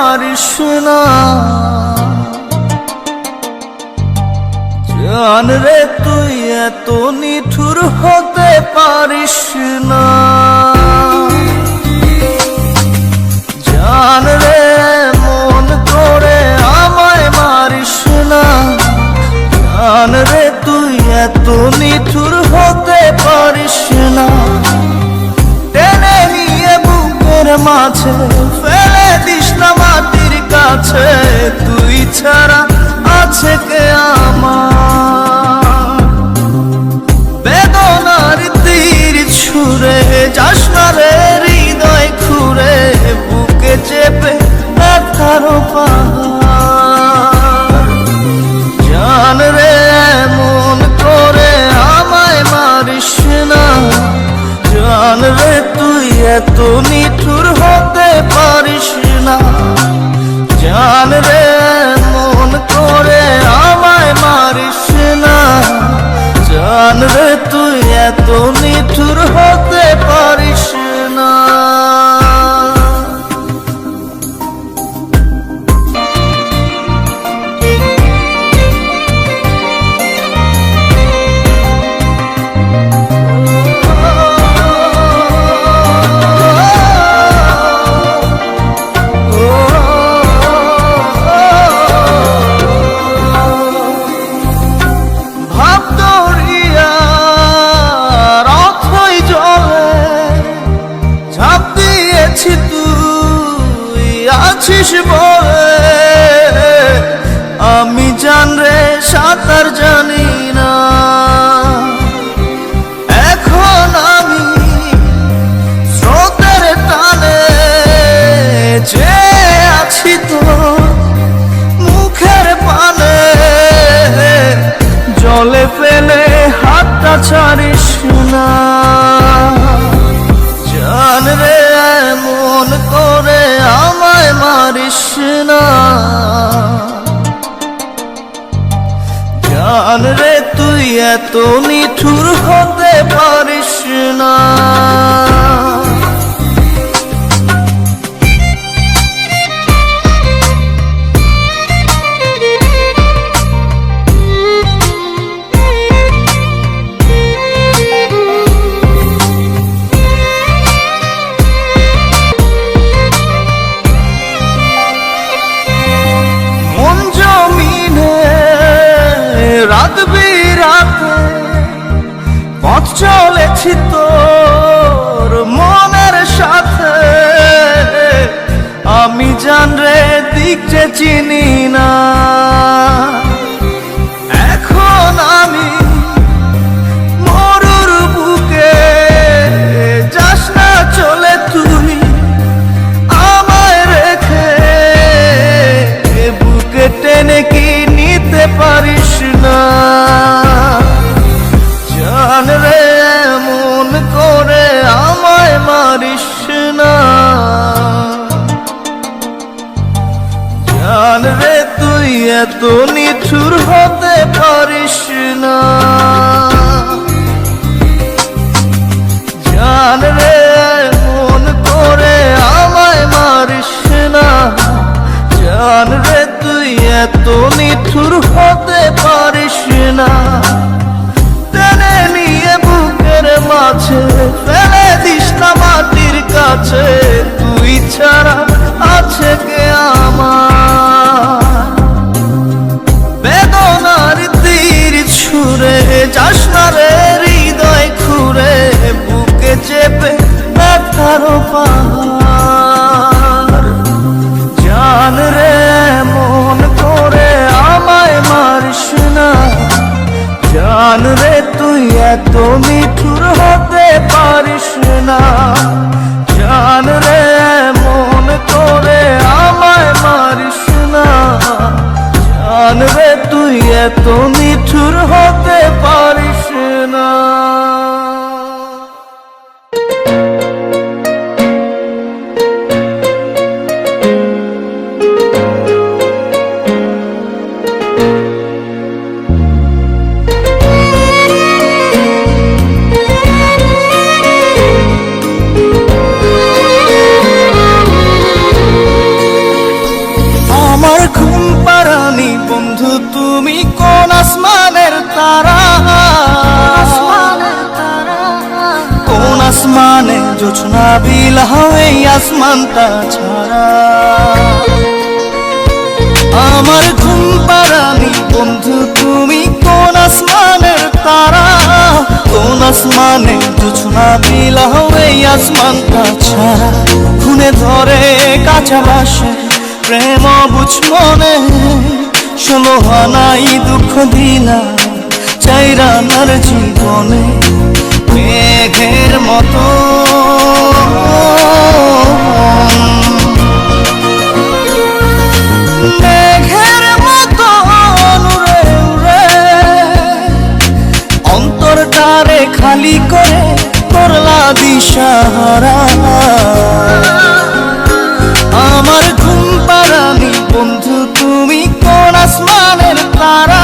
পারিস না। জান রে তুই এত নিঠুর হতে পারিস না। জান রে মন করে আমায় মারিস না। জান রে তুই এত নিঠুর হতে পারিস না। টেনে নিয়ে বুকের মাঝে ফেলে দিস না মাটির কাছে। তুই ছাড়া আছে কে আমার? বেদনার তীর ছুঁড়ে যাস না রে হৃদয় খুঁড়ে, বুকে চেপে ব্যথার পাহাড়। জান রে এমন করে আমায় মারিস না। জান রে তুই এত নিঠুর হতে পারিস না। জান রে মন করে আমায় মারিস না। জান রে তুই এত নিঠুর হতে পারিস না। আছিস বলে আমি জান রে সাঁতার জানি না। এখন আমি স্রোতের টানে যে আছি তো মুখের পানে। জলে ফেলে হাতটা ছাড়িস না। জান রে এমন করে আমায় মারিস না। জান রে তুই এত নিঠুর হতে পারিস না। রাত বিরাতে পথ চলেছি তোর মনের সাথে। আমি জান রে দিক যে চিনি না। এখন আমি মরুর বুকে যাস না চলে তুই আমায় রেখে। বুকে টেনে কি নিতে পারিস না? জান রে এমন করে আমায় মারিস না। জান রে তুই এত নিঠুর হতে পারিস না। জান রে এমন করে আমায় মারিস না। জান রে তুই এত নিঠুর হতে পারিস না। টেনে নিয়ে বুকের মাঝে ফেলে দিস না মাটির কাছে। তুই ছাড়া আছে কে আমার? বেদনার তীর ছুঁড়ে যাস না রে হৃদয় খুঁড়ে, বুকে চেপে ব্যথার পাহাড়। জান রে মন করে আমায় মারিস না। জান রে তুই এত নিঠুর হতে পারিস না। জান রে মন করে আমায় মারিস না। জান রে তুই এত নিঠুর হতে পারিস না। জোছনা বিলাহ এই আসমানটা ছাড়া। আমার ঘুম পাড়ানি বন্ধু তুমি কোন আসমানের তারা, কোন আসমানে জোছনা বিলাহ এই আসমানটা ছাড়া। খুনে ধরে কাঁচা বাসে প্রেম বুঝ মনে, 16 আনাই দুঃখ দিলা চাইরানার জীবনে। মেঘের মতো মেঘের মতো উড়ে উড়ে অন্তরটারে খালি করে করলা দিশাহারা। আমার ঘুম পাড়ানি বন্ধু তুমি কোন আসমানের তারা,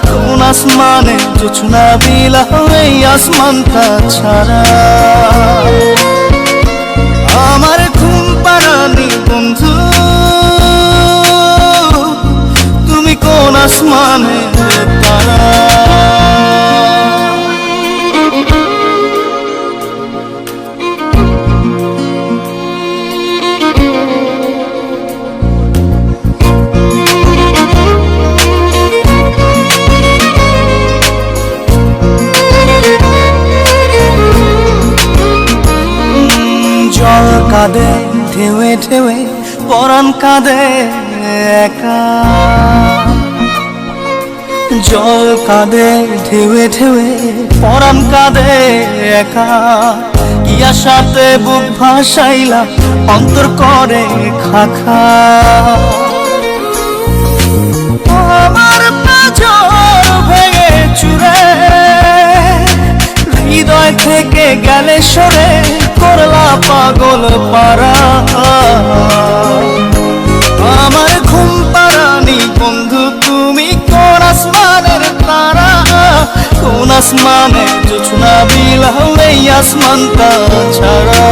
কোন আসমানে জোছনা বিলাহ এই আসমানটা ছাড়া। আমার ঘুম পাড়ানি বন্ধু তুমি কোন আসমানের তারা। জল কাঁদে ঢেউে ঢেউে পরাণ কাঁদে একা, জল কাঁদে ঢেউে ঢেউে পরাণ কাঁদে একা। কি আশাতে বুক ভাসাইলা অন্তর করে খাখা। আমার পাঁজর ভেঙে চুরে হৃদয় থেকে গেলে সরে করলা পাগল পারা। আমার ঘুম পাড়ানি বন্ধু তুমি কোন আসমানের তারা, কোন আসমানে জোছনা বিলাহ এই আসমানটা ছাড়া।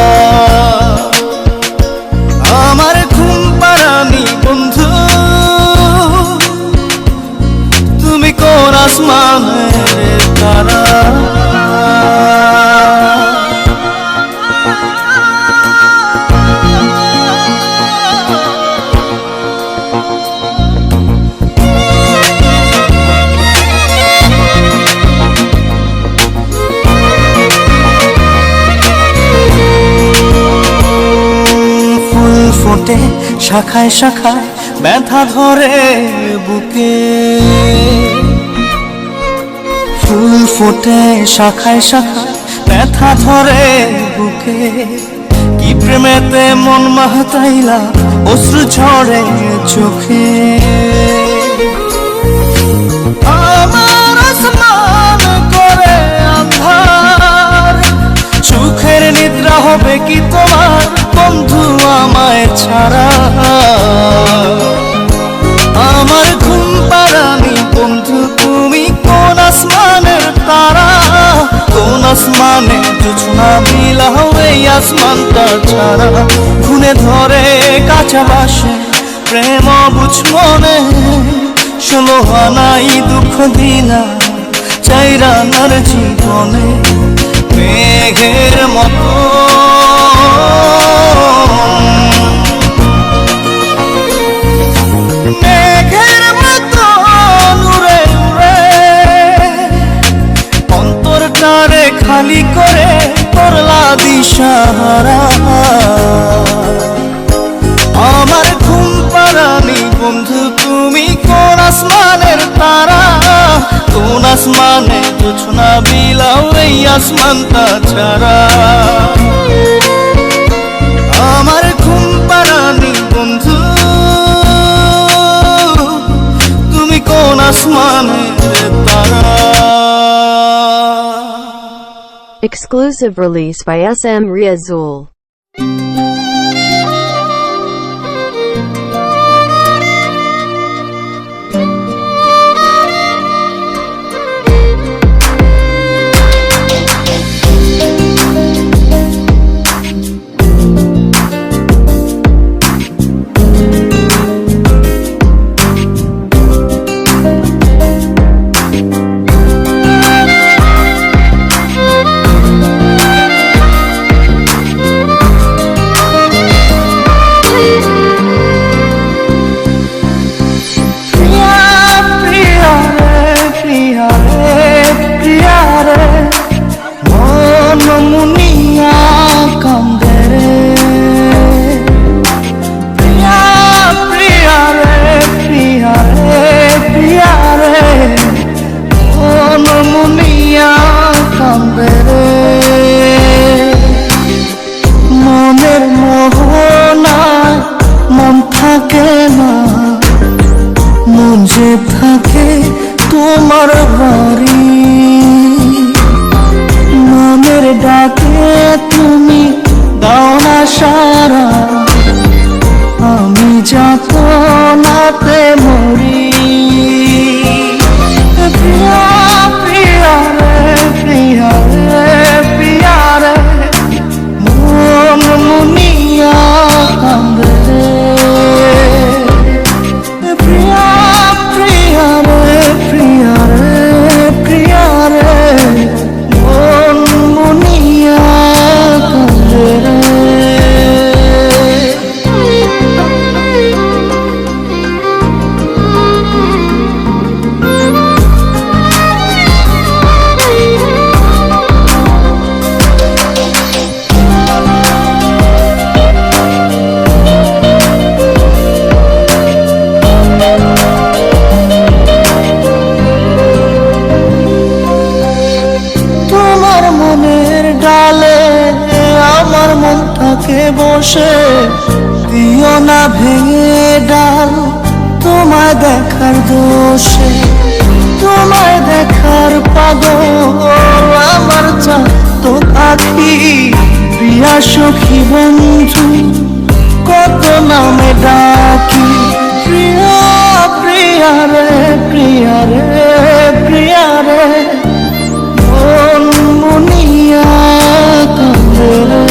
আমার ঘুম পাড়ানি বন্ধু তুমি কোন আসমানের তারা। ফোটে শাখায় শাখায় ব্যথা ধরে বুকে, ফুল ফোটে শাখায় শাখায় ব্যথা ধরে বুকে। কি প্রেমেতে মন মাহতাইলা অশ্রু ঝরে চোখে। আমার আসমান করে আন্ধার, সুখের নিদ্রা হবে কি তোমার বন্ধু আমায় ছাড়া। আমার ঘুম পাড়ানি বন্ধু তুমি কোন আসমানের তারা, কোন আসমানে জোছনা বিলাহ এই আসমানটা ছাড়া। খুনে ধরে কাঁচা বাসে প্রেম বুঝ মনে, 16 আনাই দুঃখ দিলা চাইরানার জীবনে। মেঘের মতো মেঘের মতো উড়ে উড়ে অন্তরটারে খালি করে করলা দিশাহারা। আমার ঘুম পাড়ানি বন্ধু তুমি কোন আসমানের তারা, কোন আসমানে জোছনা বিলাহ এই আসমানটা ছাড়া। আমার ঘুম পাড়ানি বন্ধু তুমি কোন আসমানের তারা। Exclusive release by SM Riazul. থাকে না, মন যে থাকে তোমার বাড়ি। মনের ডাকে তুমি দাও না সারা, আমি যাতনাতে মরি। প্রিয়া প্রিয়া রে, প্রিয়া রে, প্রিয়া রে, মন মুনিয়া কান্দে রে। প্রিয়া প্রিয়া রে, প্রিয়া রে, প্রিয়া রে, মন মুনিয়া কান্দে রে। তোমার মনের ডালে আমার মনটাকে বসে, দিও না ভেঙে ডাল তোমায় দেখার দোষে। তোমায় দেখার পাগল আমার তো আখি। প্রিয়া সখী বন্ধু কত নামে ডাকি। প্রিয়া প্রিয়া রে, প্রিয়া রে, প্রিয়া রে, মন মুনিয়া কান্দে রে।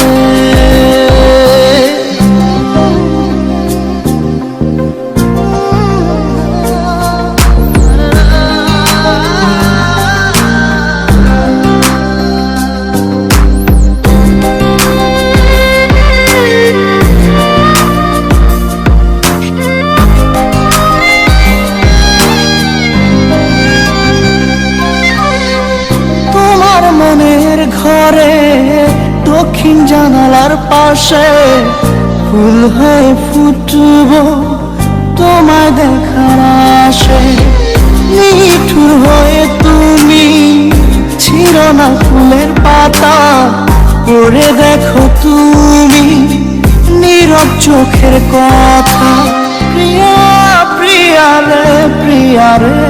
তোমার মনের ঘরে দক্ষিণ জানালার পাশে ফুল হয়ে ফুটব তোমায় দেখার আশে। নিঠুর হয়ে তুমি ছিল না ফুলের পাতা, পড়ে দেখো তুমি নীরব চোখের কথা। প্রিয়া প্রিয়া রে, প্রিয়া রে,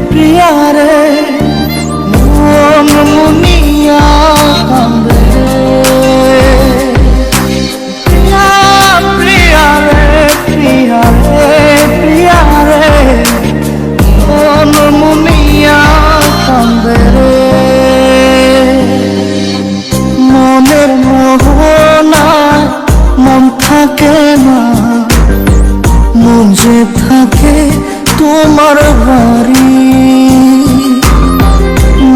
প্রিয়া রে, মন মুনিয়া কান্দে রে। প্রিয়া প্রিয়া রে, প্রিয়া রে, প্রিয়া রে, মন মুনিয়া কান্দে রে। মনের মোহনায় মন থাকে না, মন যে থাকে তোমার বাড়ি।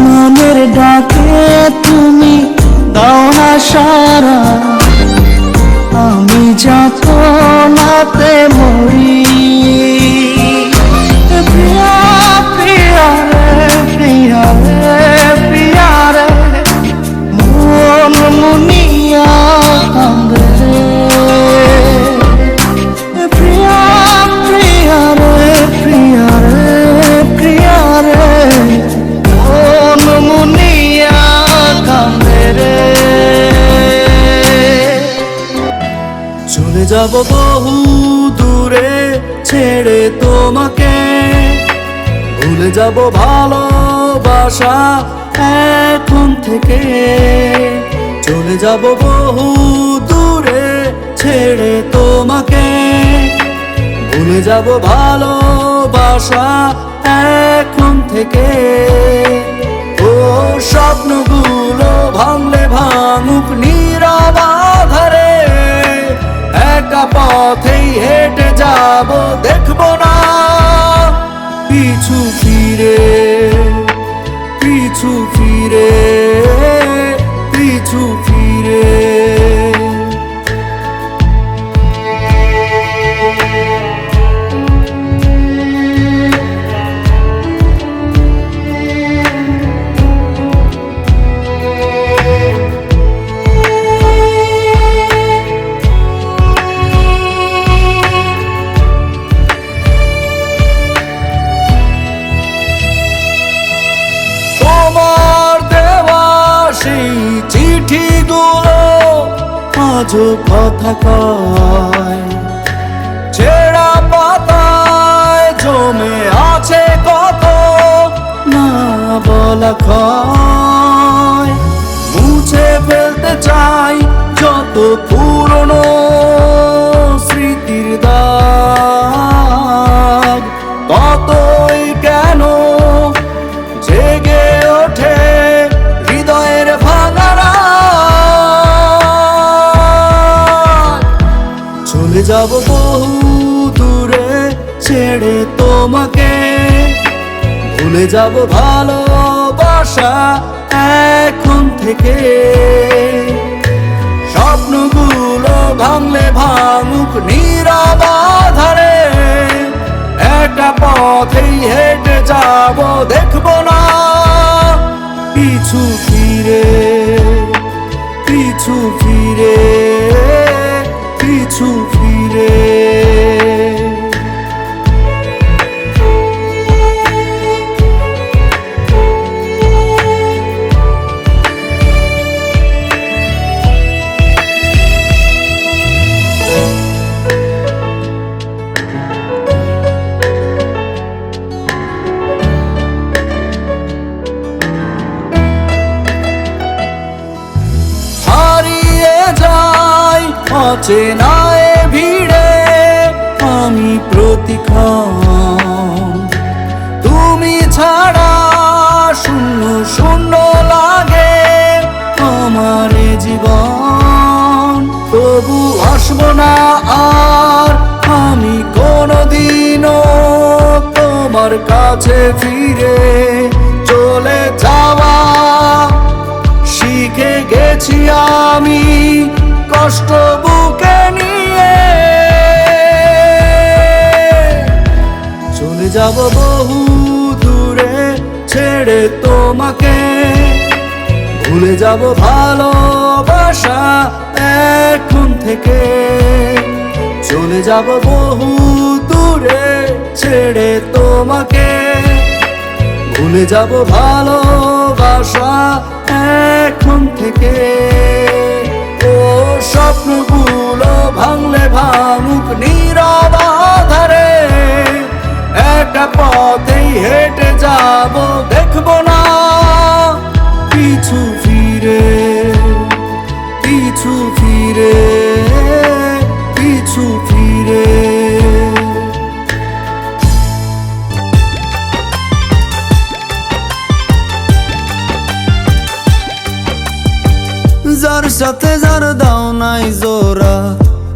মনের ডাকে তুমি দাও না সারা, আমি যাতনাতে মরি। প্রিয়া প্রিয়া রে, প্রিয়া রে, প্রিয়া রে, মন মুনিয়া কান্দে রে। প্রিয়া প্রিয়া রে, প্রিয়া রে, প্রিয়া রে, মন মুনিয়া কান্দে রে। চলে যাব বহু দূরে ছেড়ে তোমাকে, ভুলে যাব ভালোবাসা এখন থেকে। চলে যাব বহু দূরে ছেড়ে তোমাকে, ভুলে যাব ভালোবাসা এখন থেকে। ও স্বপ্নগুলো ভাঙলে ভাঙুক নীরব আধারে, একা পথেই হেঁটে যাব, দেখব না পিছু ফিরে, পিছু ফিরে, পিছু ফিরে। চিঠিগুলো আজও কথা কয়, ছেঁড়া পাতায় জমে আছে কত না বলা ক্ষয়। মুছে ফেলতে চাই যত পুরনো স্মৃতির দাগ, ততই কেন জেগে ওঠে হৃদয়ের ভাঙারা। চলে যাব বহু দূরে ছেড়ে তোমাকে, ভুলে যাব ভালোবাসা এখন থেকে। স্বপ্নগুলো ভাঙলে ভাঙুক নীরব আধারে, একটা পথেই হেঁটে যাব, দেখবো না পিছু ফিরে, পিছু ফিরে, পিছু ফিরে। অচেনায় ভিড়ে আমি প্রতিক্ষণ, তুমি ছাড়া শূন্য শূন্য লাগে আমার জীবন। তবু আসবো না আর আমি কোনোদিনও তোমার কাছে ফিরে। চলে যাওয়া শিখে গেছি আমি কষ্ট বুকে নিয়ে। চলে যাব বহু দূরে ছেড়ে তোমাকে, ভুলে যাব ভালোবাসা এখন থেকে। চলে যাব বহু দূরে ছেড়ে তোমাকে, ভুলে যাব ভালোবাসা এখন থেকে। ও স্বপ্নগুলো ভাঙলে ভাঙুক নীরব আধারে, একটা পথেই হেঁটে যাব, দেখবো না পিছু ফিরে, পিছু ফিরে, পিছু ফিরে। যার সাথে যার দাও নাই জোড়া,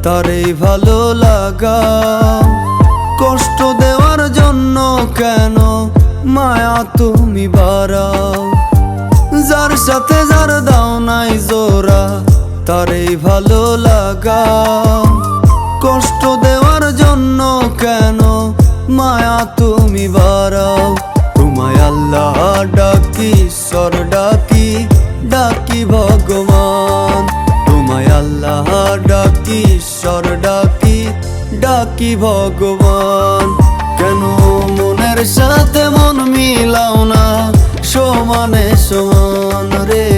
তারই ভালো লাগা। কষ্ট দেওয়ার জন্য কেন মায়া তুমি বাড়াও। যার সাথে যার দাও নাই জোড়া, তারই ভালো লাগা। কষ্ট দেওয়ার জন্য কেন মায়া তুমি বাড়াও। তোমায় আল্লাহ ডাকি, ঈশ্বর ডাকি, ডাকি ভগবান। তোমায় আল্লাহ ডাকি, ঈশ্বর ডাকি, ডাকি ভগবান। কেন মনের সাথে মন মিলাও না সমানে সমান রে।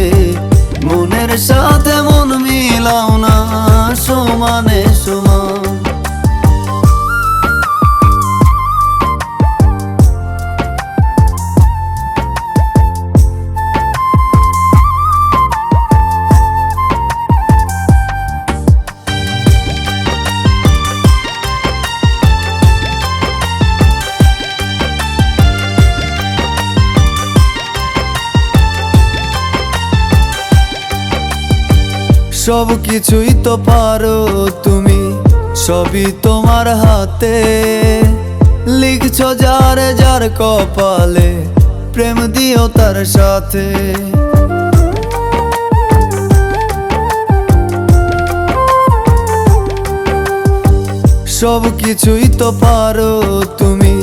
মনের সাথে মন মিলাও না সমানে সমান। সব কিছুই তো পারো তুমি, সবই তোমার হাতে। লিখছো যার যার কপালে, প্রেম দিও তার সাথে। সব কিছুই তো পারো তুমি,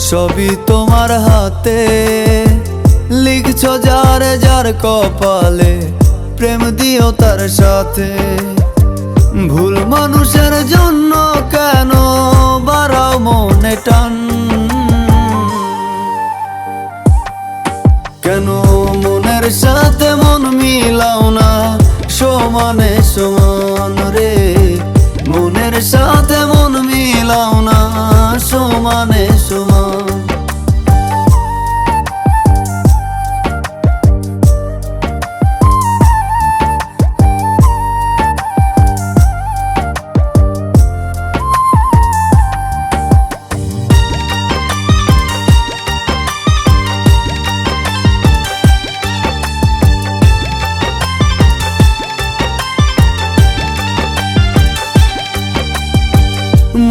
সবই তোমার হাতে। লিখছো যার যার কপালে, প্রেম দিও তার সাথে। ভুল মানুষের জন্য কেন বাড়াও মনে টান। কেন মনের সাথে মন মিলাও না সমানে সমান রে। মনের সাথে মন মিলাও না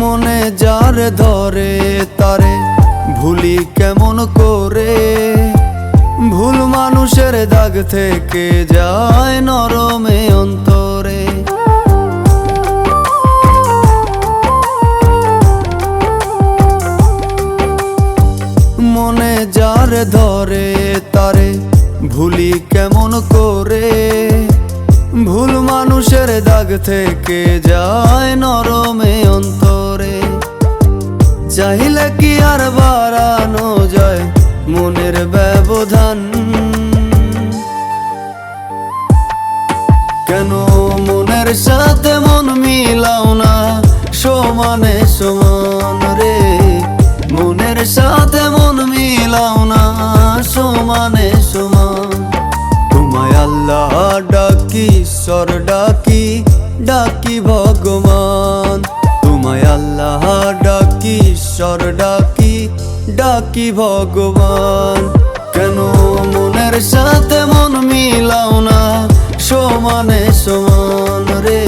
মনে যার ধরে তারে ভুলি কেমন করে, ভুল মানুষের দাগ থেকে যায় নরমে অন্তরে। মনে যার ধরে তারে ভুলি কেমন করে, ভুল মানুষের দাগ থেকে যায় নরমে অন্তরে। চাইলে কি আর বাড়ানো যায় মনের ব্যবধান? কেন মনের সাথে মন মিলাও না সমানে সমান রে? মনের সাথে মন মিলাও না সমানে সমান। তোমায় আল্লাহ ডাকি, ঈশ্বর ডাকি, ডাকি ভগবান। তোমায় আল্লাহ ডাকি, ঈশ্বর ডাকি, ডাকি ভগবান। কেন মনের সাথে মন মিলাও না সমানে সমান রে?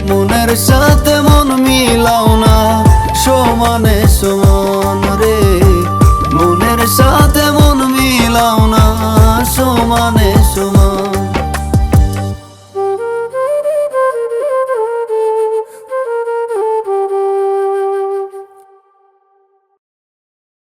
মনের সাথে মন মিলাও না সমানে